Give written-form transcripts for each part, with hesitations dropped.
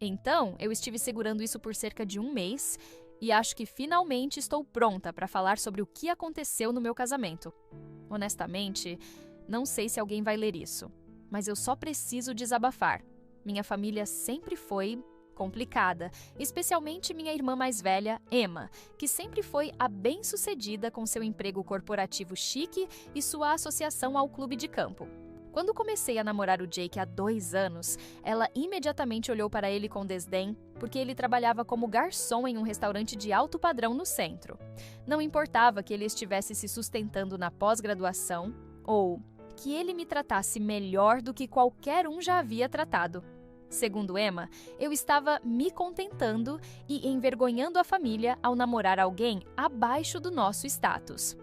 Então, eu estive segurando isso por cerca de 1 mês e acho que finalmente estou pronta para falar sobre o que aconteceu no meu casamento. Honestamente, não sei se alguém vai ler isso, mas eu só preciso desabafar. Minha família sempre foi complicada, especialmente minha irmã mais velha, Emma, que sempre foi a bem-sucedida com seu emprego corporativo chique e sua associação ao clube de campo. Quando comecei a namorar o Jake há 2 anos, ela imediatamente olhou para ele com desdém, porque ele trabalhava como garçom em um restaurante de alto padrão no centro. Não importava que ele estivesse se sustentando na pós-graduação ou que ele me tratasse melhor do que qualquer um já havia tratado. Segundo Emma, eu estava me contentando e envergonhando a família ao namorar alguém abaixo do nosso status.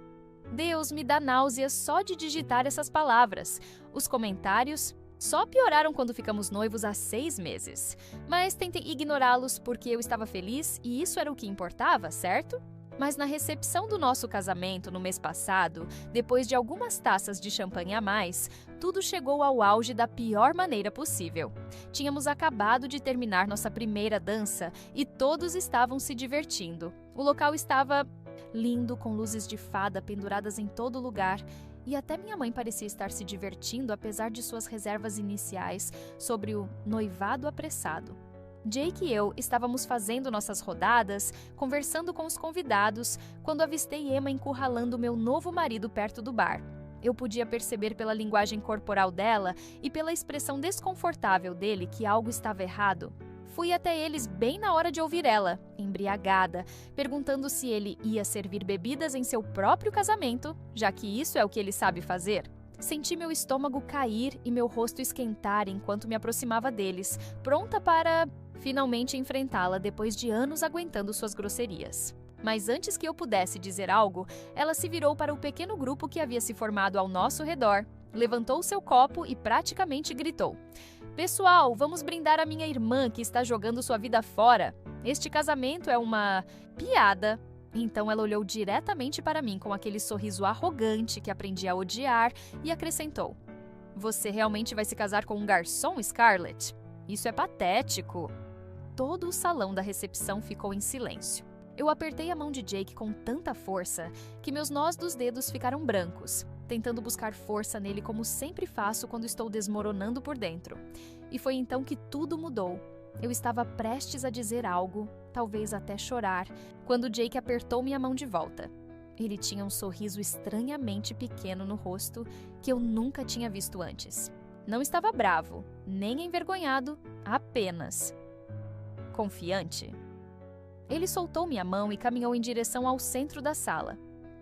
Deus, me dá náuseas só de digitar essas palavras. Os comentários só pioraram quando ficamos noivos há 6 meses. Mas tentei ignorá-los porque eu estava feliz e isso era o que importava, certo? Mas na recepção do nosso casamento no mês passado, depois de algumas taças de champanhe a mais, tudo chegou ao auge da pior maneira possível. Tínhamos acabado de terminar nossa primeira dança e todos estavam se divertindo. O local estava lindo, com luzes de fada penduradas em todo lugar, e até minha mãe parecia estar se divertindo apesar de suas reservas iniciais sobre o noivado apressado. Jake e eu estávamos fazendo nossas rodadas, conversando com os convidados, quando avistei Emma encurralando meu novo marido perto do bar. Eu podia perceber pela linguagem corporal dela e pela expressão desconfortável dele que algo estava errado. Fui até eles bem na hora de ouvir ela, embriagada, perguntando se ele ia servir bebidas em seu próprio casamento, já que isso é o que ele sabe fazer. Senti meu estômago cair e meu rosto esquentar enquanto me aproximava deles, pronta para finalmente enfrentá-la depois de anos aguentando suas grosserias. Mas antes que eu pudesse dizer algo, ela se virou para o pequeno grupo que havia se formado ao nosso redor, levantou seu copo e praticamente gritou: "Pessoal, vamos brindar a minha irmã que está jogando sua vida fora. Este casamento é uma piada." Então ela olhou diretamente para mim com aquele sorriso arrogante que aprendi a odiar e acrescentou: "Você realmente vai se casar com um garçom, Scarlett? Isso é patético." Todo o salão da recepção ficou em silêncio. Eu apertei a mão de Jake com tanta força que meus nós dos dedos ficaram brancos, tentando buscar força nele como sempre faço quando estou desmoronando por dentro. E foi então que tudo mudou. Eu estava prestes a dizer algo, talvez até chorar, quando Jake apertou minha mão de volta. Ele tinha um sorriso estranhamente pequeno no rosto que eu nunca tinha visto antes. Não estava bravo, nem envergonhado, apenas confiante. Ele soltou minha mão e caminhou em direção ao centro da sala.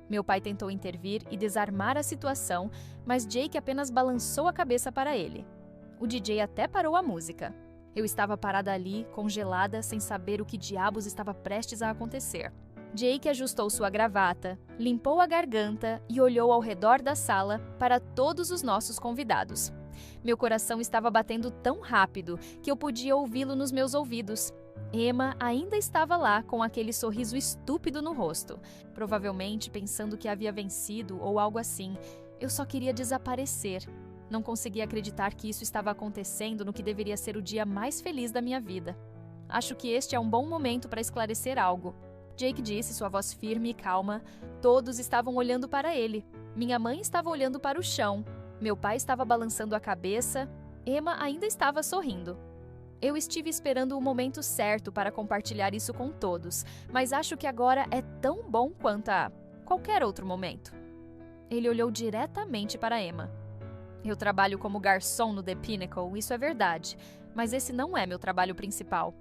Meu pai tentou intervir e desarmar a situação, mas Jake apenas balançou a cabeça para ele. O DJ até parou a música. Eu estava parada ali, congelada, sem saber o que diabos estava prestes a acontecer. Jake ajustou sua gravata, limpou a garganta e olhou ao redor da sala para todos os nossos convidados. Meu coração estava batendo tão rápido que eu podia ouvi-lo nos meus ouvidos. Emma ainda estava lá com aquele sorriso estúpido no rosto, provavelmente pensando que havia vencido ou algo assim. Eu só queria desaparecer. Não conseguia acreditar que isso estava acontecendo no que deveria ser o dia mais feliz da minha vida. Acho que este é um bom momento para esclarecer algo. Jake disse, sua voz firme e calma. Todos estavam olhando para ele. Minha mãe estava olhando para o chão. Meu pai estava balançando a cabeça. Emma ainda estava sorrindo. Eu estive esperando o momento certo para compartilhar isso com todos, mas acho que agora é tão bom quanto a qualquer outro momento. Ele olhou diretamente para Emma. Eu trabalho como garçom no The Pinnacle, isso é verdade, mas esse não é meu trabalho principal.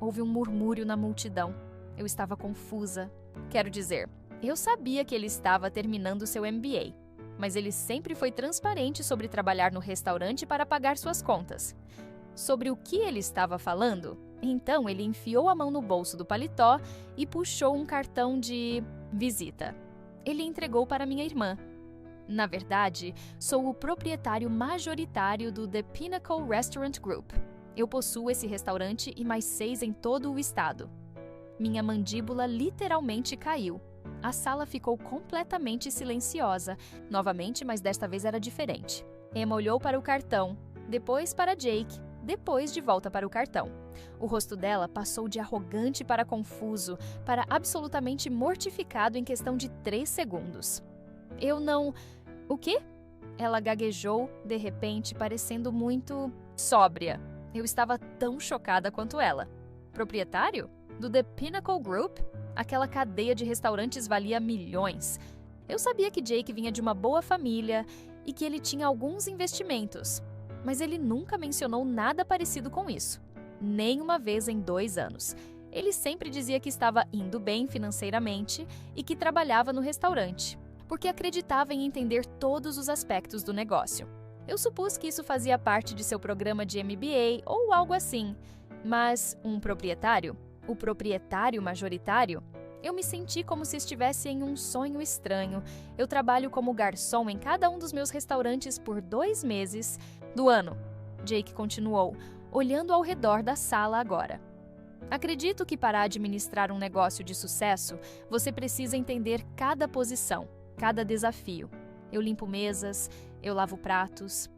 Houve um murmúrio na multidão. Eu estava confusa. Quero dizer, eu sabia que ele estava terminando seu MBA, mas ele sempre foi transparente sobre trabalhar no restaurante para pagar suas contas. Sobre o que ele estava falando? Então ele enfiou a mão no bolso do paletó e puxou um cartão de visita. Ele entregou para minha irmã. Na verdade, sou o proprietário majoritário do The Pinnacle Restaurant Group. Eu possuo esse restaurante e mais 6 em todo o estado. Minha mandíbula literalmente caiu. A sala ficou completamente silenciosa, novamente, mas desta vez era diferente. Emma olhou para o cartão, depois para Jake, depois de volta para o cartão. O rosto dela passou de arrogante para confuso, para absolutamente mortificado em questão de 3 segundos. Eu não... O quê? Ela gaguejou, de repente, parecendo muito sóbria. Eu estava tão chocada quanto ela. Proprietário? Do The Pinnacle Group? Aquela cadeia de restaurantes valia milhões. Eu sabia que Jake vinha de uma boa família e que ele tinha alguns investimentos, mas ele nunca mencionou nada parecido com isso. Nem uma vez em 2 anos. Ele sempre dizia que estava indo bem financeiramente e que trabalhava no restaurante, porque acreditava em entender todos os aspectos do negócio. Eu supus que isso fazia parte de seu programa de MBA ou algo assim, mas um proprietário? O proprietário majoritário? Eu me senti como se estivesse em um sonho estranho. Eu trabalho como garçom em cada um dos meus restaurantes por 2 meses do ano. Jake continuou, olhando ao redor da sala agora. Acredito que para administrar um negócio de sucesso, você precisa entender cada posição, cada desafio. Eu limpo mesas, eu lavo pratos,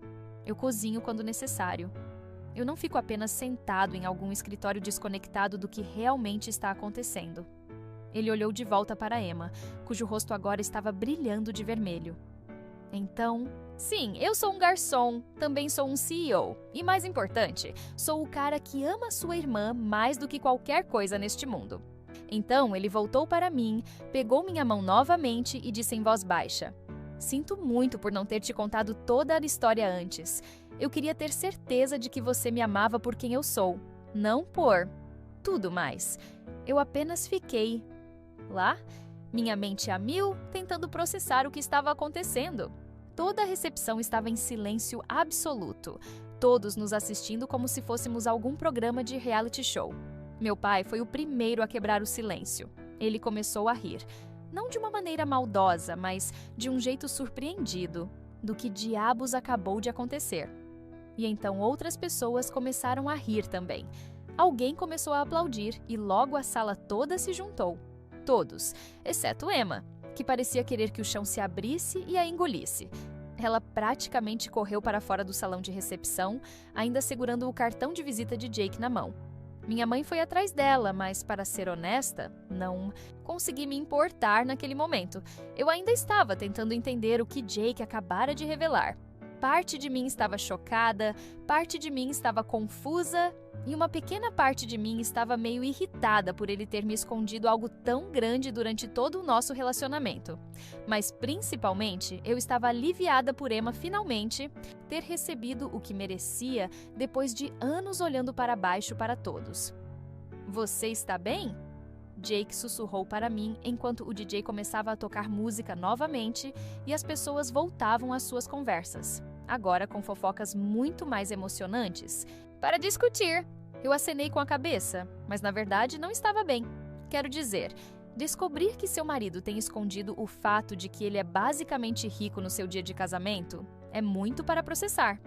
eu cozinho quando necessário. Eu não fico apenas sentado em algum escritório desconectado do que realmente está acontecendo. Ele olhou de volta para Emma, cujo rosto agora estava brilhando de vermelho. Então, sim, eu sou um garçom, também sou um CEO. E mais importante, sou o cara que ama sua irmã mais do que qualquer coisa neste mundo. Então, ele voltou para mim, pegou minha mão novamente e disse em voz baixa: Sinto muito por não ter te contado toda a história antes. Eu queria ter certeza de que você me amava por quem eu sou, não por tudo mais. Eu apenas fiquei lá, minha mente a mil, tentando processar o que estava acontecendo. Toda a recepção estava em silêncio absoluto, todos nos assistindo como se fôssemos algum programa de reality show. Meu pai foi o primeiro a quebrar o silêncio. Ele começou a rir, não de uma maneira maldosa, mas de um jeito surpreendido, do que diabos acabou de acontecer. E então outras pessoas começaram a rir também. Alguém começou a aplaudir e logo a sala toda se juntou. Todos, exceto Emma, que parecia querer que o chão se abrisse e a engolisse. Ela praticamente correu para fora do salão de recepção, ainda segurando o cartão de visita de Jake na mão. Minha mãe foi atrás dela, mas, para ser honesta, não consegui me importar naquele momento. Eu ainda estava tentando entender o que Jake acabara de revelar. Parte de mim estava chocada, parte de mim estava confusa e uma pequena parte de mim estava meio irritada por ele ter me escondido algo tão grande durante todo o nosso relacionamento. Mas, principalmente, eu estava aliviada por Emma finalmente ter recebido o que merecia depois de anos olhando para baixo para todos. Você está bem? Jake sussurrou para mim enquanto o DJ começava a tocar música novamente e as pessoas voltavam às suas conversas, agora com fofocas muito mais emocionantes, para discutir. Eu acenei com a cabeça, mas na verdade não estava bem. Quero dizer, descobrir que seu marido tem escondido o fato de que ele é basicamente rico no seu dia de casamento é muito para processar.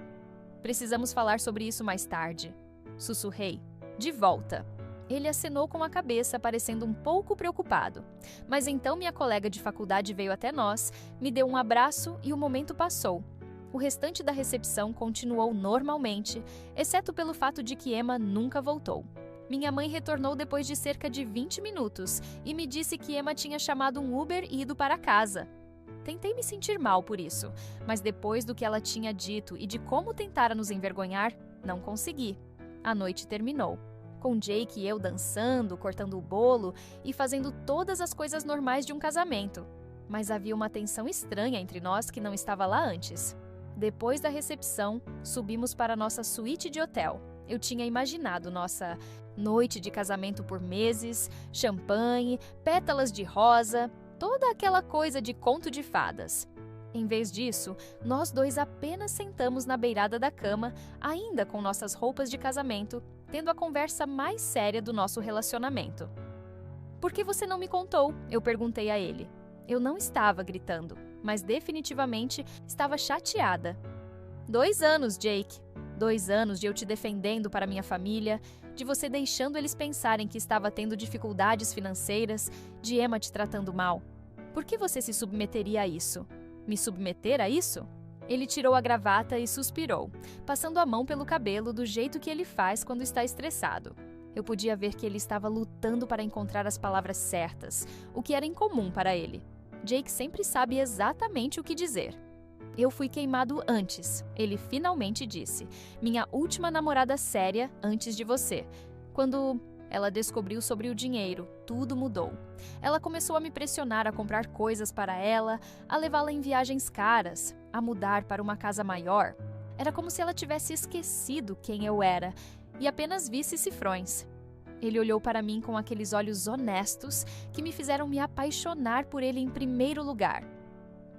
Precisamos falar sobre isso mais tarde. Sussurrei. De volta. Ele acenou com a cabeça, parecendo um pouco preocupado. Mas então minha colega de faculdade veio até nós, me deu um abraço e o momento passou. O restante da recepção continuou normalmente, exceto pelo fato de que Emma nunca voltou. Minha mãe retornou depois de cerca de 20 minutos e me disse que Emma tinha chamado um Uber e ido para casa. Tentei me sentir mal por isso, mas depois do que ela tinha dito e de como tentara nos envergonhar, não consegui. A noite terminou, com Jake e eu dançando, cortando o bolo e fazendo todas as coisas normais de um casamento. Mas havia uma tensão estranha entre nós que não estava lá antes. Depois da recepção, subimos para nossa suíte de hotel. Eu tinha imaginado nossa noite de casamento por meses, champanhe, pétalas de rosa, toda aquela coisa de conto de fadas. Em vez disso, nós dois apenas sentamos na beirada da cama, ainda com nossas roupas de casamento, tendo a conversa mais séria do nosso relacionamento. Por que você não me contou? Eu perguntei a ele. Eu não estava gritando, mas definitivamente estava chateada. 2 anos, Jake. 2 anos de eu te defendendo para minha família, de você deixando eles pensarem que estava tendo dificuldades financeiras, de Emma te tratando mal. Por que você se submeteria a isso? Me submeter a isso? Ele tirou a gravata e suspirou, passando a mão pelo cabelo do jeito que ele faz quando está estressado. Eu podia ver que ele estava lutando para encontrar as palavras certas, o que era incomum para ele. Jake sempre sabe exatamente o que dizer. Eu fui queimado antes, ele finalmente disse. Minha última namorada séria antes de você. Quando ela descobriu sobre o dinheiro, tudo mudou. Ela começou a me pressionar a comprar coisas para ela, a levá-la em viagens caras, a mudar para uma casa maior. Era como se ela tivesse esquecido quem eu era e apenas visse cifrões. Ele olhou para mim com aqueles olhos honestos que me fizeram me apaixonar por ele em primeiro lugar.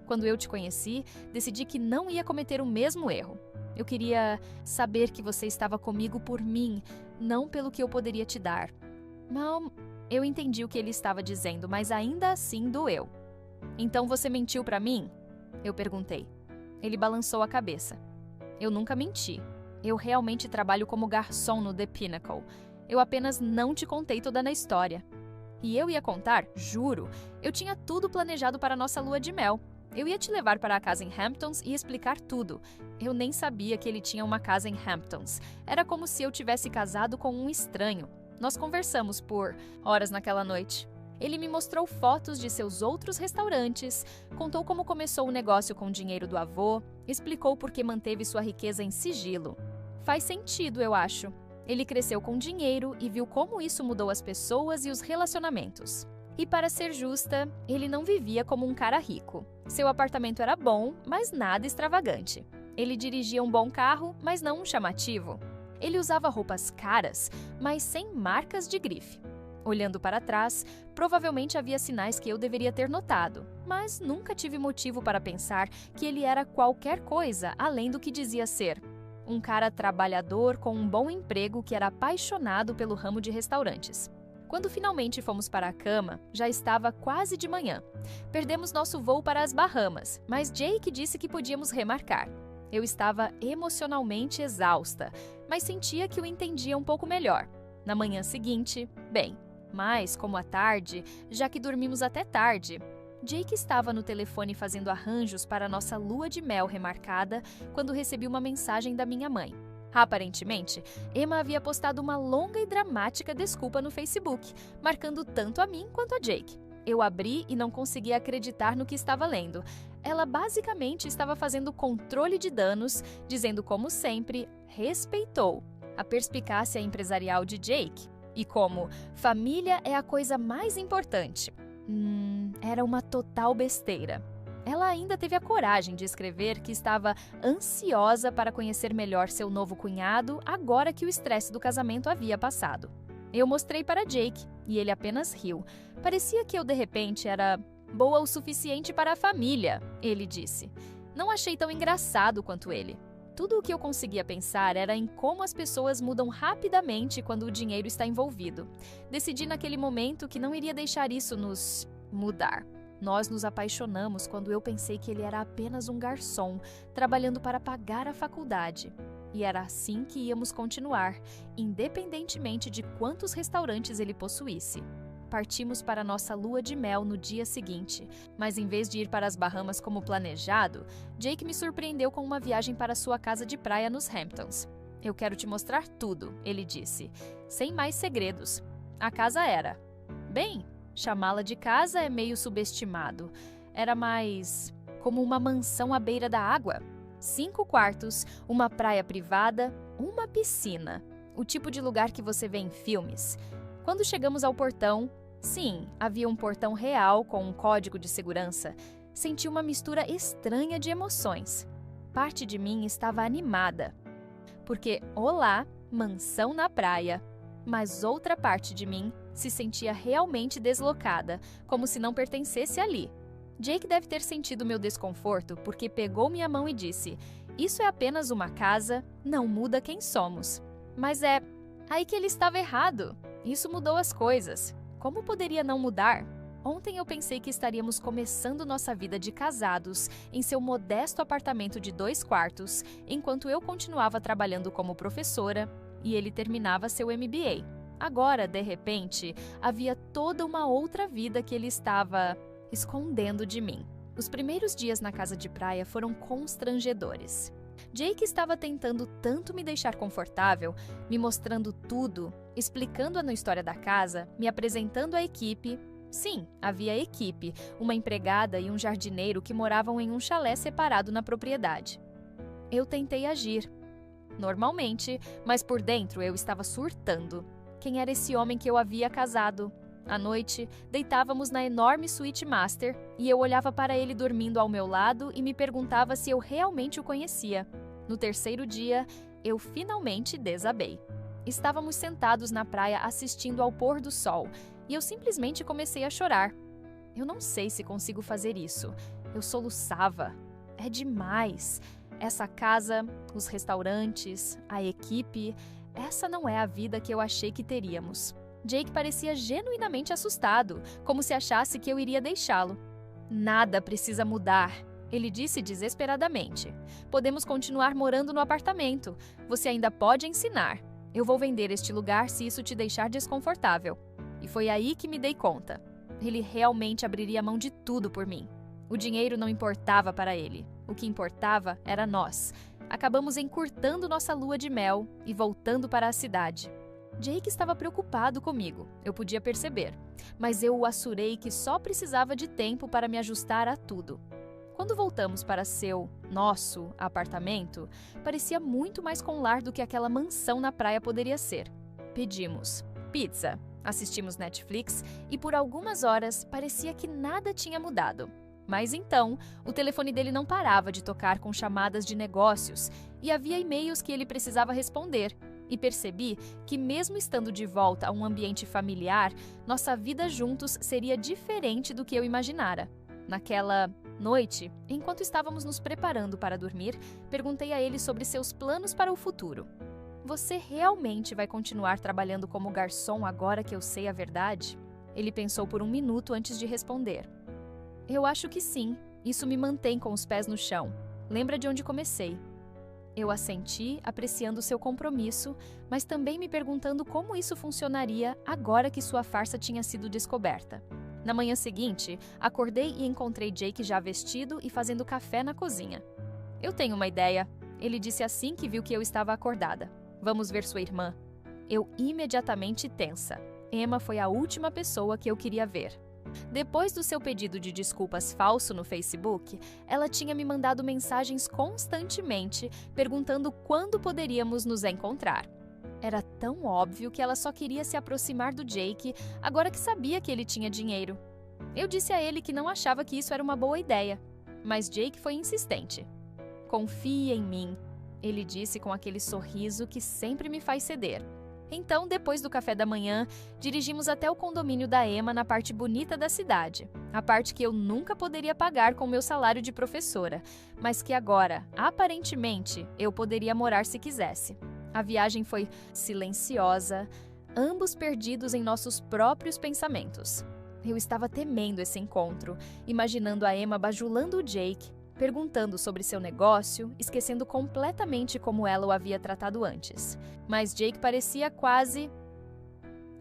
Quando eu te conheci, decidi que não ia cometer o mesmo erro. Eu queria saber que você estava comigo por mim, não pelo que eu poderia te dar. Não, eu entendi o que ele estava dizendo, mas ainda assim doeu. Então você mentiu para mim? Eu perguntei. Ele balançou a cabeça. Eu nunca menti. Eu realmente trabalho como garçom no The Pinnacle. Eu apenas não te contei toda a história. E eu ia contar, juro. Eu tinha tudo planejado para a nossa lua de mel. Eu ia te levar para a casa em Hamptons e explicar tudo. Eu nem sabia que ele tinha uma casa em Hamptons. Era como se eu tivesse casado com um estranho. Nós conversamos por horas naquela noite. Ele me mostrou fotos de seus outros restaurantes, contou como começou o negócio com o dinheiro do avô, explicou por que manteve sua riqueza em sigilo. Faz sentido, eu acho. Ele cresceu com dinheiro e viu como isso mudou as pessoas e os relacionamentos. E para ser justa, ele não vivia como um cara rico. Seu apartamento era bom, mas nada extravagante. Ele dirigia um bom carro, mas não um chamativo. Ele usava roupas caras, mas sem marcas de grife. Olhando para trás, provavelmente havia sinais que eu deveria ter notado, mas nunca tive motivo para pensar que ele era qualquer coisa além do que dizia ser. Um cara trabalhador com um bom emprego que era apaixonado pelo ramo de restaurantes. Quando finalmente fomos para a cama, já estava quase de manhã. Perdemos nosso voo para as Bahamas, mas Jake disse que podíamos remarcar. Eu estava emocionalmente exausta, mas sentia que o entendia um pouco melhor. Na manhã seguinte, bem, mas como à tarde, já que dormimos até tarde, Jake estava no telefone fazendo arranjos para nossa lua de mel remarcada quando recebi uma mensagem da minha mãe. Aparentemente, Emma havia postado uma longa e dramática desculpa no Facebook, marcando tanto a mim quanto a Jake. Eu abri e não conseguia acreditar no que estava lendo. Ela basicamente estava fazendo controle de danos, dizendo como sempre, respeitou a perspicácia empresarial de Jake e como família é a coisa mais importante. Era uma total besteira. Ela ainda teve a coragem de escrever que estava ansiosa para conhecer melhor seu novo cunhado agora que o estresse do casamento havia passado. Eu mostrei para Jake e ele apenas riu. Parecia que eu, de repente, era boa o suficiente para a família, ele disse. Não achei tão engraçado quanto ele. Tudo o que eu conseguia pensar era em como as pessoas mudam rapidamente quando o dinheiro está envolvido. Decidi naquele momento que não iria deixar isso nos mudar. Nós nos apaixonamos quando eu pensei que ele era apenas um garçom, trabalhando para pagar a faculdade. E era assim que íamos continuar, independentemente de quantos restaurantes ele possuísse. Partimos para nossa lua de mel no dia seguinte, mas em vez de ir para as Bahamas como planejado, Jake me surpreendeu com uma viagem para sua casa de praia nos Hamptons. Eu quero te mostrar tudo, ele disse, sem mais segredos. A casa era... Bem, chamá-la de casa é meio subestimado. Era mais como uma mansão à beira da água. 5 quartos, uma praia privada, uma piscina. O tipo de lugar que você vê em filmes. Quando chegamos ao portão, sim, havia um portão real com um código de segurança. Senti uma mistura estranha de emoções. Parte de mim estava animada. Porque, olá, mansão na praia. Mas outra parte de mim se sentia realmente deslocada, como se não pertencesse ali. Jake deve ter sentido meu desconforto porque pegou minha mão e disse: "Isso é apenas uma casa, não muda quem somos." Mas é aí que ele estava errado. Isso mudou as coisas. Como poderia não mudar? Ontem eu pensei que estaríamos começando nossa vida de casados em seu modesto apartamento de 2 quartos, enquanto eu continuava trabalhando como professora e ele terminava seu MBA. Agora, de repente, havia toda uma outra vida que ele estava escondendo de mim. Os primeiros dias na casa de praia foram constrangedores. Jake estava tentando tanto me deixar confortável, me mostrando tudo, explicando a história da casa, me apresentando a equipe. Sim, havia equipe, uma empregada e um jardineiro que moravam em um chalé separado na propriedade. Eu tentei agir, normalmente, mas por dentro eu estava surtando. Quem era esse homem que eu havia casado? À noite, deitávamos na enorme suíte master e eu olhava para ele dormindo ao meu lado e me perguntava se eu realmente o conhecia. No terceiro dia, eu finalmente desabei. Estávamos sentados na praia assistindo ao pôr do sol e eu simplesmente comecei a chorar. Eu não sei se consigo fazer isso. Eu soluçava. É demais. Essa casa, os restaurantes, a equipe, essa não é a vida que eu achei que teríamos. Jake parecia genuinamente assustado, como se achasse que eu iria deixá-lo. Nada precisa mudar, ele disse desesperadamente. Podemos continuar morando no apartamento. Você ainda pode ensinar. Eu vou vender este lugar se isso te deixar desconfortável. E foi aí que me dei conta. Ele realmente abriria mão de tudo por mim. O dinheiro não importava para ele. O que importava era nós. Acabamos encurtando nossa lua de mel e voltando para a cidade. Jake estava preocupado comigo, eu podia perceber, mas eu o assurei que só precisava de tempo para me ajustar a tudo. Quando voltamos para nosso apartamento, parecia muito mais com lar do que aquela mansão na praia poderia ser. Pedimos pizza, assistimos Netflix e por algumas horas parecia que nada tinha mudado. Mas então, o telefone dele não parava de tocar com chamadas de negócios e havia e-mails que ele precisava responder. E percebi que, mesmo estando de volta a um ambiente familiar, nossa vida juntos seria diferente do que eu imaginara. Naquela noite, enquanto estávamos nos preparando para dormir, perguntei a ele sobre seus planos para o futuro. Você realmente vai continuar trabalhando como garçom agora que eu sei a verdade? Ele pensou por um minuto antes de responder. Eu acho que sim. Isso me mantém com os pés no chão. Lembra de onde comecei? Eu assenti, apreciando seu compromisso, mas também me perguntando como isso funcionaria agora que sua farsa tinha sido descoberta. Na manhã seguinte, acordei e encontrei Jake já vestido e fazendo café na cozinha. Eu tenho uma ideia, ele disse assim que viu que eu estava acordada. Vamos ver sua irmã. Eu imediatamente tensa. Emma foi a última pessoa que eu queria ver. Depois do seu pedido de desculpas falso no Facebook, ela tinha me mandado mensagens constantemente, perguntando quando poderíamos nos encontrar. Era tão óbvio que ela só queria se aproximar do Jake, agora que sabia que ele tinha dinheiro. Eu disse a ele que não achava que isso era uma boa ideia, mas Jake foi insistente. Confie em mim, ele disse com aquele sorriso que sempre me faz ceder. Então, depois do café da manhã, dirigimos até o condomínio da Emma na parte bonita da cidade. A parte que eu nunca poderia pagar com meu salário de professora, mas que agora, aparentemente, eu poderia morar se quisesse. A viagem foi silenciosa, ambos perdidos em nossos próprios pensamentos. Eu estava temendo esse encontro, imaginando a Emma bajulando o Jake, perguntando sobre seu negócio, esquecendo completamente como ela o havia tratado antes. Mas Jake parecia quase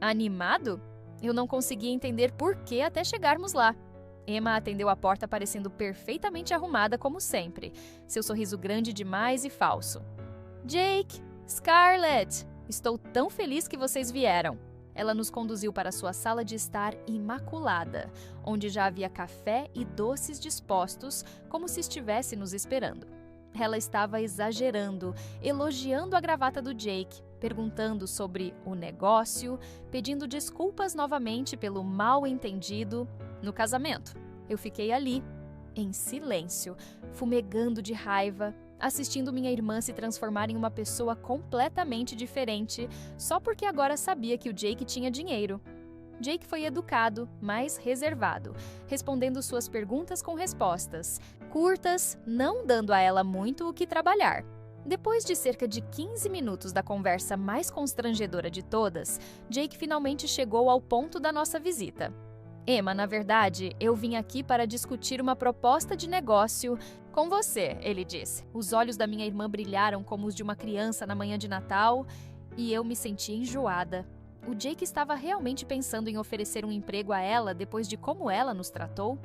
animado? Eu não conseguia entender por que até chegarmos lá. Emma atendeu a porta parecendo perfeitamente arrumada como sempre, seu sorriso grande demais e falso. Jake, Scarlett, estou tão feliz que vocês vieram. Ela nos conduziu para sua sala de estar imaculada, onde já havia café e doces dispostos, como se estivesse nos esperando. Ela estava exagerando, elogiando a gravata do Jake, perguntando sobre o negócio, pedindo desculpas novamente pelo mal-entendido no casamento. Eu fiquei ali, em silêncio, fumegando de raiva, assistindo minha irmã se transformar em uma pessoa completamente diferente, só porque agora sabia que o Jake tinha dinheiro. Jake foi educado, mas reservado, respondendo suas perguntas com respostas curtas, não dando a ela muito o que trabalhar. Depois de cerca de 15 minutos da conversa mais constrangedora de todas, Jake finalmente chegou ao ponto da nossa visita. Emma, na verdade, eu vim aqui para discutir uma proposta de negócio com você, ele disse. Os olhos da minha irmã brilharam como os de uma criança na manhã de Natal e eu me senti enjoada. O Jake estava realmente pensando em oferecer um emprego a ela depois de como ela nos tratou?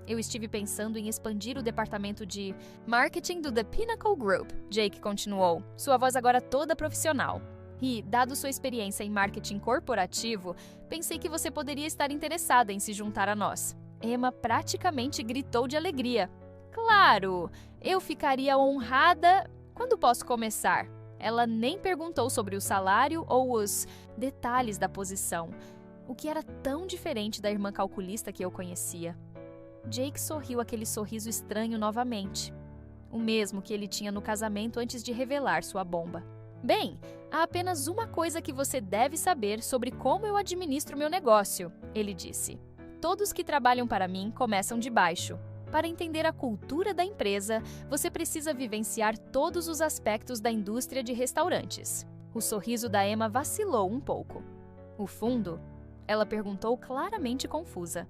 Eu estive pensando em expandir o departamento de marketing do The Pinnacle Group, Jake continuou, sua voz agora toda profissional. E, dado sua experiência em marketing corporativo, pensei que você poderia estar interessada em se juntar a nós. Emma praticamente gritou de alegria. Claro! Eu ficaria honrada. Quando posso começar? Ela nem perguntou sobre o salário ou os detalhes da posição, o que era tão diferente da irmã calculista que eu conhecia. Jake sorriu aquele sorriso estranho novamente, o mesmo que ele tinha no casamento antes de revelar sua bomba. Bem, há apenas uma coisa que você deve saber sobre como eu administro meu negócio, ele disse. Todos que trabalham para mim começam de baixo. Para entender a cultura da empresa, você precisa vivenciar todos os aspectos da indústria de restaurantes. O sorriso da Emma vacilou um pouco. O fundo? Ela perguntou claramente confusa.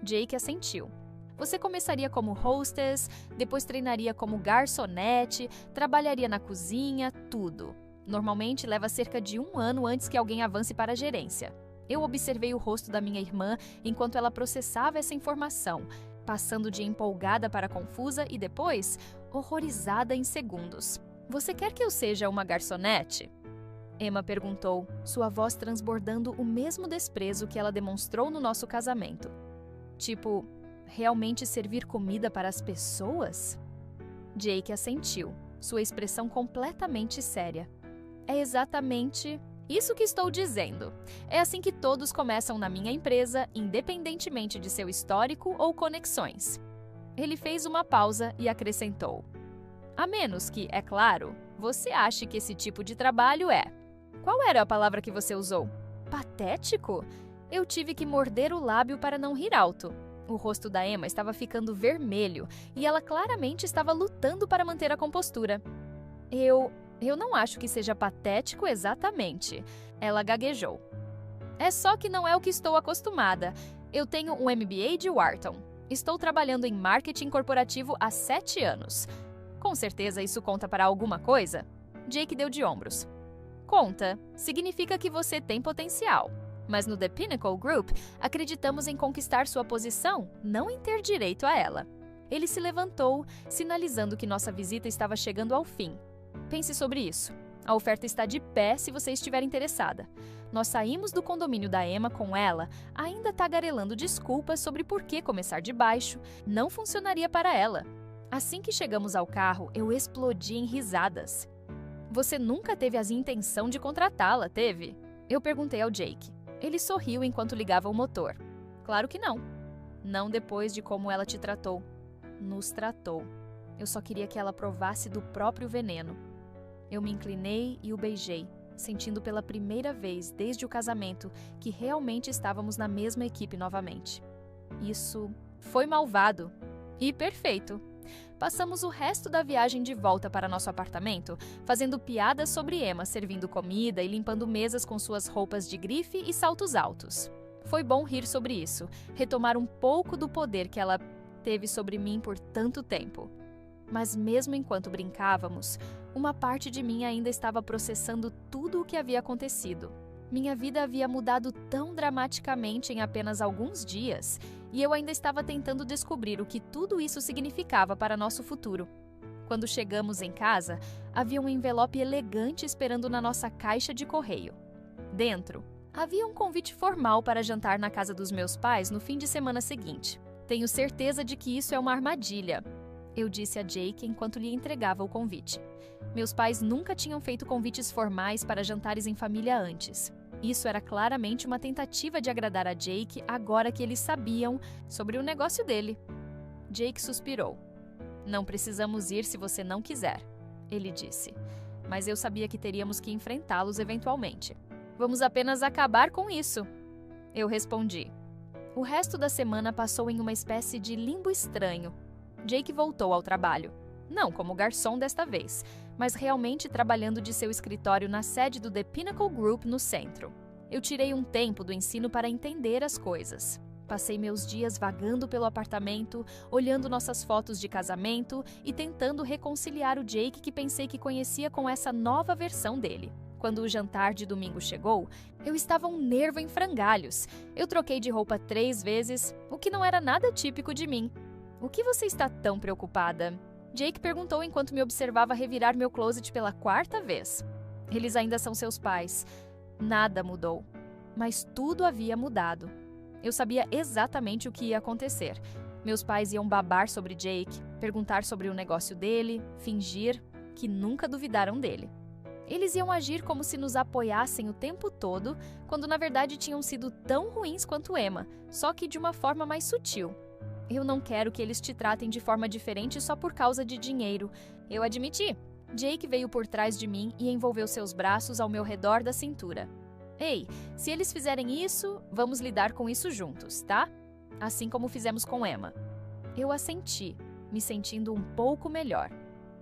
Jake assentiu. Você começaria como hostess, depois treinaria como garçonete, trabalharia na cozinha, tudo. Normalmente leva cerca de 1 ano antes que alguém avance para a gerência. Eu observei o rosto da minha irmã enquanto ela processava essa informação, passando de empolgada para confusa e depois horrorizada em segundos. Você quer que eu seja uma garçonete? Emma perguntou, sua voz transbordando o mesmo desprezo que ela demonstrou no nosso casamento. Tipo, realmente servir comida para as pessoas? Jake assentiu, sua expressão completamente séria. É exatamente isso que estou dizendo. É assim que todos começam na minha empresa, independentemente de seu histórico ou conexões. Ele fez uma pausa e acrescentou. A menos que, é claro, você ache que esse tipo de trabalho é... Qual era a palavra que você usou? Patético? Eu tive que morder o lábio para não rir alto. O rosto da Emma estava ficando vermelho e ela claramente estava lutando para manter a compostura. Eu não acho que seja patético exatamente. Ela gaguejou. É só que não é o que estou acostumada. Eu tenho um MBA de Wharton. Estou trabalhando em marketing corporativo há 7 anos. Com certeza isso conta para alguma coisa? Jake deu de ombros. Conta. Significa que você tem potencial. Mas no The Pinnacle Group, acreditamos em conquistar sua posição, não em ter direito a ela. Ele se levantou, sinalizando que nossa visita estava chegando ao fim. Pense sobre isso. A oferta está de pé se você estiver interessada. Nós saímos do condomínio da Emma com ela, ainda tagarelando desculpas sobre por que começar de baixo não funcionaria para ela. Assim que chegamos ao carro, eu explodi em risadas. Você nunca teve a intenção de contratá-la, teve? Eu perguntei ao Jake. Ele sorriu enquanto ligava o motor. Claro que não. Não depois de como ela te tratou. Nos tratou. Eu só queria que ela provasse do próprio veneno. Eu me inclinei e o beijei, sentindo pela primeira vez desde o casamento que realmente estávamos na mesma equipe novamente. Isso foi malvado e perfeito. Passamos o resto da viagem de volta para nosso apartamento, fazendo piadas sobre Emma servindo comida e limpando mesas com suas roupas de grife e saltos altos. Foi bom rir sobre isso, retomar um pouco do poder que ela teve sobre mim por tanto tempo. Mas mesmo enquanto brincávamos, uma parte de mim ainda estava processando tudo o que havia acontecido. Minha vida havia mudado tão dramaticamente em apenas alguns dias, e eu ainda estava tentando descobrir o que tudo isso significava para nosso futuro. Quando chegamos em casa, havia um envelope elegante esperando na nossa caixa de correio. Dentro, havia um convite formal para jantar na casa dos meus pais no fim de semana seguinte. Tenho certeza de que isso é uma armadilha, eu disse a Jake enquanto lhe entregava o convite. Meus pais nunca tinham feito convites formais para jantares em família antes. Isso era claramente uma tentativa de agradar a Jake agora que eles sabiam sobre o negócio dele. Jake suspirou. Não precisamos ir se você não quiser, ele disse. Mas eu sabia que teríamos que enfrentá-los eventualmente. Vamos apenas acabar com isso, eu respondi. O resto da semana passou em uma espécie de limbo estranho. Jake voltou ao trabalho. Não como garçom desta vez, mas realmente trabalhando de seu escritório na sede do The Pinnacle Group no centro. Eu tirei um tempo do ensino para entender as coisas. Passei meus dias vagando pelo apartamento, olhando nossas fotos de casamento e tentando reconciliar o Jake que pensei que conhecia com essa nova versão dele. Quando o jantar de domingo chegou, eu estava um nervo em frangalhos. Eu troquei de roupa 3 vezes, o que não era nada típico de mim. O que você está tão preocupada? Jake perguntou enquanto me observava revirar meu closet pela 4ª vez. Eles ainda são seus pais. Nada mudou. Mas tudo havia mudado. Eu sabia exatamente o que ia acontecer. Meus pais iam babar sobre Jake, perguntar sobre o negócio dele, fingir que nunca duvidaram dele. Eles iam agir como se nos apoiassem o tempo todo, quando na verdade tinham sido tão ruins quanto Emma, só que de uma forma mais sutil. Eu não quero que eles te tratem de forma diferente só por causa de dinheiro. Eu admiti. Jake veio por trás de mim e envolveu seus braços ao meu redor da cintura. Ei, se eles fizerem isso, vamos lidar com isso juntos, tá? Assim como fizemos com Emma. Eu assenti, me sentindo um pouco melhor.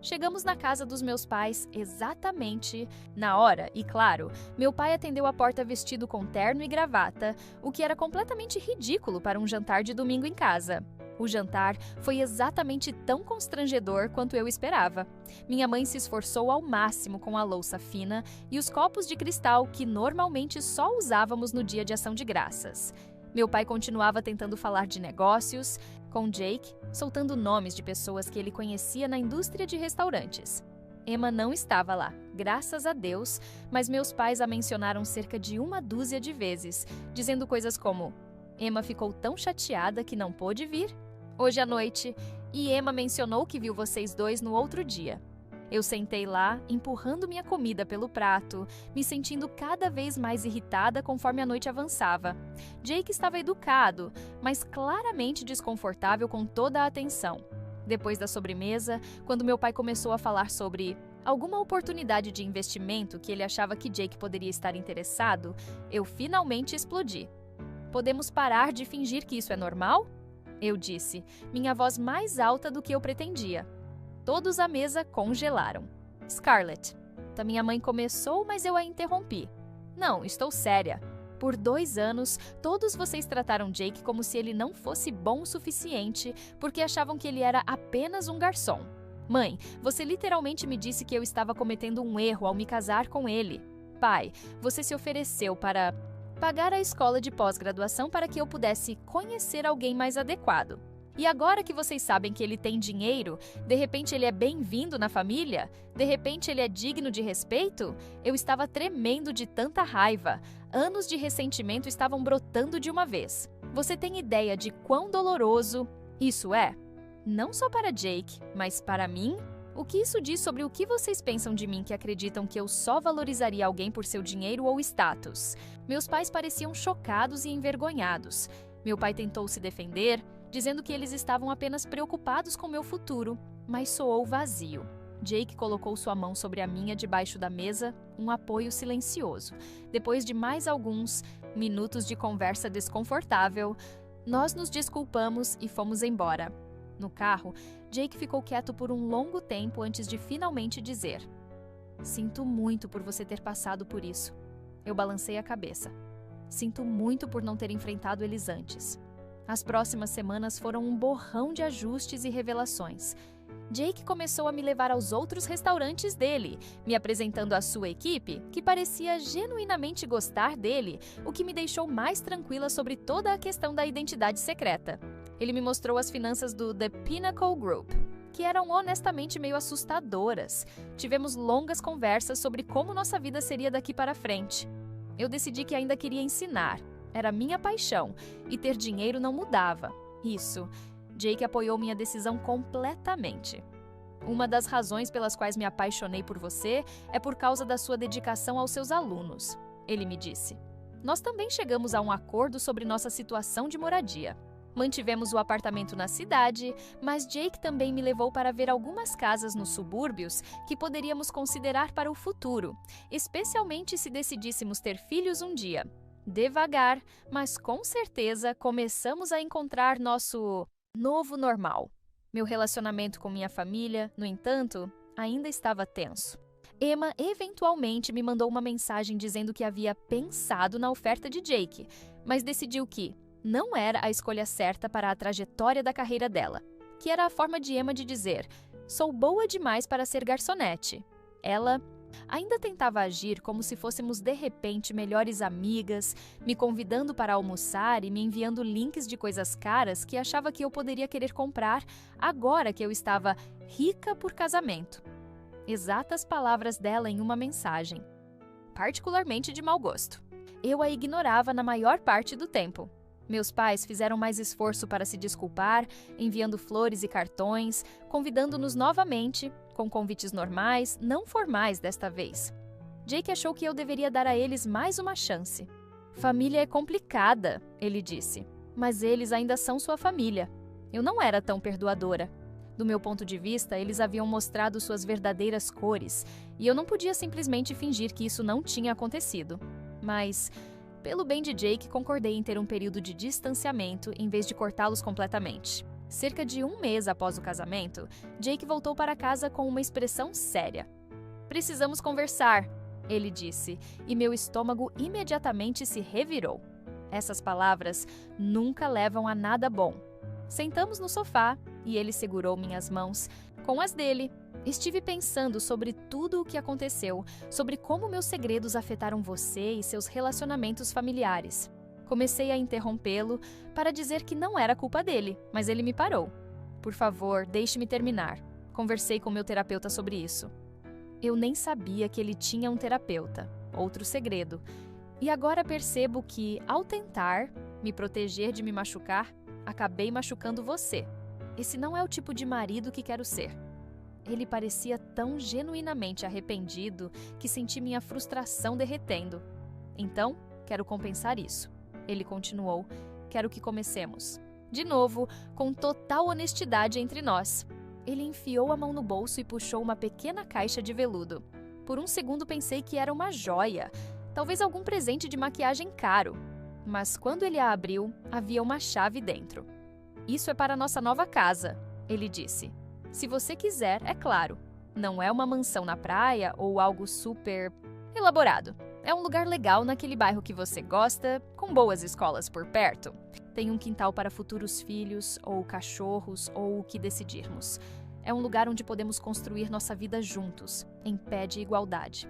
Chegamos na casa dos meus pais exatamente na hora e, claro, meu pai atendeu a porta vestido com terno e gravata, o que era completamente ridículo para um jantar de domingo em casa. O jantar foi exatamente tão constrangedor quanto eu esperava. Minha mãe se esforçou ao máximo com a louça fina e os copos de cristal que normalmente só usávamos no dia de ação de graças. Meu pai continuava tentando falar de negócios, com Jake, soltando nomes de pessoas que ele conhecia na indústria de restaurantes. Emma não estava lá, graças a Deus, mas meus pais a mencionaram cerca de 1 dúzia de vezes, dizendo coisas como: Emma ficou tão chateada que não pôde vir hoje à noite, e Emma mencionou que viu vocês dois no outro dia. Eu sentei lá, empurrando minha comida pelo prato, me sentindo cada vez mais irritada conforme a noite avançava. Jake estava educado, mas claramente desconfortável com toda a atenção. Depois da sobremesa, quando meu pai começou a falar sobre alguma oportunidade de investimento que ele achava que Jake poderia estar interessado, eu finalmente explodi. Podemos parar de fingir que isso é normal? Eu disse, minha voz mais alta do que eu pretendia. Todos à mesa congelaram. Scarlett. Minha mãe começou, mas eu a interrompi. Não, estou séria. Por 2 anos, todos vocês trataram Jake como se ele não fosse bom o suficiente, porque achavam que ele era apenas um garçom. Mãe, você literalmente me disse que eu estava cometendo um erro ao me casar com ele. Pai, você se ofereceu para pagar a escola de pós-graduação para que eu pudesse conhecer alguém mais adequado. E agora que vocês sabem que ele tem dinheiro, de repente ele é bem-vindo na família? De repente ele é digno de respeito? Eu estava tremendo de tanta raiva. Anos de ressentimento estavam brotando de uma vez. Você tem ideia de quão doloroso isso é? Não só para Jake, mas para mim? O que isso diz sobre o que vocês pensam de mim que acreditam que eu só valorizaria alguém por seu dinheiro ou status? Meus pais pareciam chocados e envergonhados. Meu pai tentou se defender, dizendo que eles estavam apenas preocupados com meu futuro, mas soou vazio. Jake colocou sua mão sobre a minha debaixo da mesa, um apoio silencioso. Depois de mais alguns minutos de conversa desconfortável, nós nos desculpamos e fomos embora. No carro, Jake ficou quieto por um longo tempo antes de finalmente dizer: Sinto muito por você ter passado por isso. Eu balancei a cabeça. Sinto muito por não ter enfrentado eles antes. As próximas semanas foram um borrão de ajustes e revelações. Jake começou a me levar aos outros restaurantes dele, me apresentando à sua equipe, que parecia genuinamente gostar dele, o que me deixou mais tranquila sobre toda a questão da identidade secreta. Ele me mostrou as finanças do The Pinnacle Group, que eram honestamente meio assustadoras. Tivemos longas conversas sobre como nossa vida seria daqui para frente. Eu decidi que ainda queria ensinar. Era minha paixão, e ter dinheiro não mudava. Isso. Jake apoiou minha decisão completamente. Uma das razões pelas quais me apaixonei por você é por causa da sua dedicação aos seus alunos, ele me disse. Nós também chegamos a um acordo sobre nossa situação de moradia. Mantivemos o apartamento na cidade, mas Jake também me levou para ver algumas casas nos subúrbios que poderíamos considerar para o futuro, especialmente se decidíssemos ter filhos um dia. Devagar, mas com certeza começamos a encontrar nosso novo normal. Meu relacionamento com minha família, no entanto, ainda estava tenso. Emma eventualmente me mandou uma mensagem dizendo que havia pensado na oferta de Jake, mas decidiu que não era a escolha certa para a trajetória da carreira dela, que era a forma de Emma de dizer: sou boa demais para ser garçonete. Ela Ainda tentava agir como se fôssemos de repente melhores amigas, me convidando para almoçar e me enviando links de coisas caras que achava que eu poderia querer comprar agora que eu estava rica por casamento. Exatas palavras dela em uma mensagem. Particularmente de mau gosto. Eu a ignorava na maior parte do tempo. Meus pais fizeram mais esforço para se desculpar, enviando flores e cartões, convidando-nos novamente, com convites normais, não formais desta vez. Jake achou que eu deveria dar a eles mais uma chance. Família é complicada, ele disse, mas eles ainda são sua família. Eu não era tão perdoadora. Do meu ponto de vista, eles haviam mostrado suas verdadeiras cores, e eu não podia simplesmente fingir que isso não tinha acontecido. Mas, pelo bem de Jake, concordei em ter um período de distanciamento em vez de cortá-los completamente. Cerca de um mês após o casamento, Jake voltou para casa com uma expressão séria. "Precisamos conversar", ele disse, e meu estômago imediatamente se revirou. Essas palavras nunca levam a nada bom. Sentamos no sofá e ele segurou minhas mãos com as dele. Estive pensando sobre tudo o que aconteceu, sobre como meus segredos afetaram você e seus relacionamentos familiares. Comecei a interrompê-lo para dizer que não era culpa dele, mas ele me parou. "Por favor, deixe-me terminar." Conversei com meu terapeuta sobre isso. Eu nem sabia que ele tinha um terapeuta, outro segredo. E agora percebo que, ao tentar me proteger de me machucar, acabei machucando você. Esse não é o tipo de marido que quero ser. Ele parecia tão genuinamente arrependido que senti minha frustração derretendo. "Então, quero compensar isso." Ele continuou. "Quero que comecemos." De novo, com total honestidade entre nós. Ele enfiou a mão no bolso e puxou uma pequena caixa de veludo. Por um segundo pensei que era uma joia, talvez algum presente de maquiagem caro. Mas quando ele a abriu, havia uma chave dentro. "Isso é para nossa nova casa", ele disse. "Se você quiser, é claro. Não é uma mansão na praia ou algo super elaborado. É um lugar legal naquele bairro que você gosta, com boas escolas por perto. Tem um quintal para futuros filhos, ou cachorros, ou o que decidirmos. É um lugar onde podemos construir nossa vida juntos, em pé de igualdade."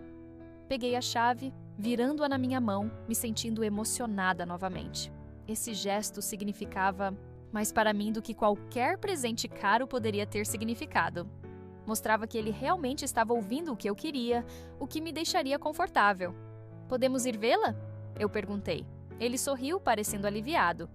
Peguei a chave, virando-a na minha mão, me sentindo emocionada novamente. Esse gesto significava mais para mim do que qualquer presente caro poderia ter significado. Mostrava que ele realmente estava ouvindo o que eu queria, o que me deixaria confortável. "Podemos ir vê-la?" eu perguntei. Ele sorriu, parecendo aliviado.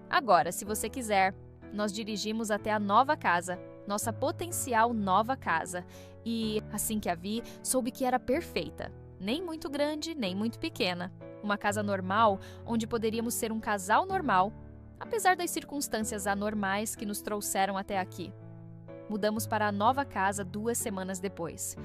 "Agora, se você quiser." Nós dirigimos até a nova casa, nossa potencial nova casa, e, assim que a vi, soube que era perfeita. Nem muito grande, nem muito pequena. Uma casa normal, onde poderíamos ser um casal normal, apesar das circunstâncias anormais que nos trouxeram até aqui. Mudamos para a nova casa 2 semanas depois.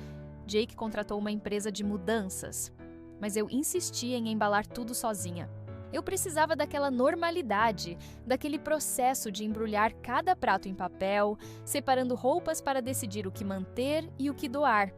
Jake contratou uma empresa de mudanças, mas eu insisti em embalar tudo sozinha. Eu precisava daquela normalidade, daquele processo de embrulhar cada prato em papel, separando roupas para decidir o que manter e o que doar.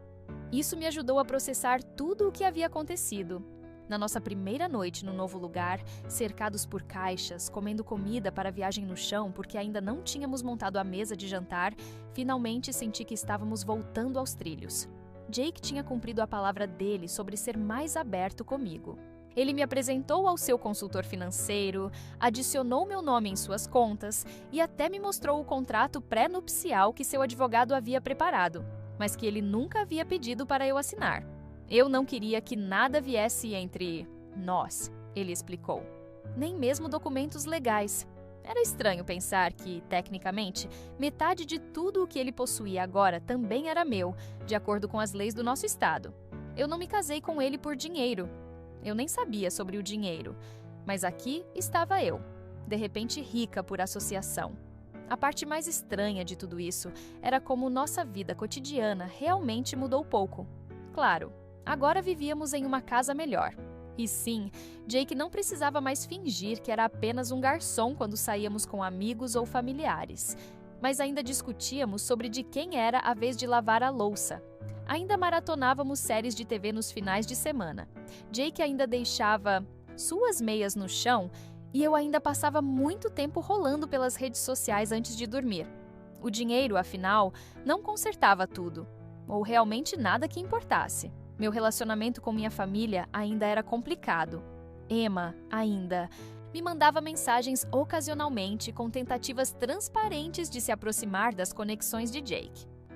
Isso me ajudou a processar tudo o que havia acontecido. Na nossa primeira noite no novo lugar, cercados por caixas, comendo comida para a viagem no chão porque ainda não tínhamos montado a mesa de jantar, finalmente senti que estávamos voltando aos trilhos. Jake tinha cumprido a palavra dele sobre ser mais aberto comigo. Ele me apresentou ao seu consultor financeiro, adicionou meu nome em suas contas e até me mostrou o contrato pré-nupcial que seu advogado havia preparado, mas que ele nunca havia pedido para eu assinar. Eu não queria que nada viesse entre nós, ele explicou. Nem mesmo documentos legais. Era estranho pensar que, tecnicamente, metade de tudo o que ele possuía agora também era meu, de acordo com as leis do nosso estado. Eu não me casei com ele por dinheiro. Eu nem sabia sobre o dinheiro, mas aqui estava eu, de repente rica por associação. A parte mais estranha de tudo isso era como nossa vida cotidiana realmente mudou pouco. Claro, agora vivíamos em uma casa melhor. E sim, Jake não precisava mais fingir que era apenas um garçom quando saíamos com amigos ou familiares. Mas ainda discutíamos sobre de quem era a vez de lavar a louça. Ainda maratonávamos séries de TV nos finais de semana. Jake ainda deixava suas meias no chão e eu ainda passava muito tempo rolando pelas redes sociais antes de dormir. O dinheiro, afinal, não consertava tudo, ou realmente nada que importasse. Meu relacionamento com minha família ainda era complicado. Emma, ainda, me mandava mensagens ocasionalmente com tentativas transparentes de se aproximar das conexões de Jake.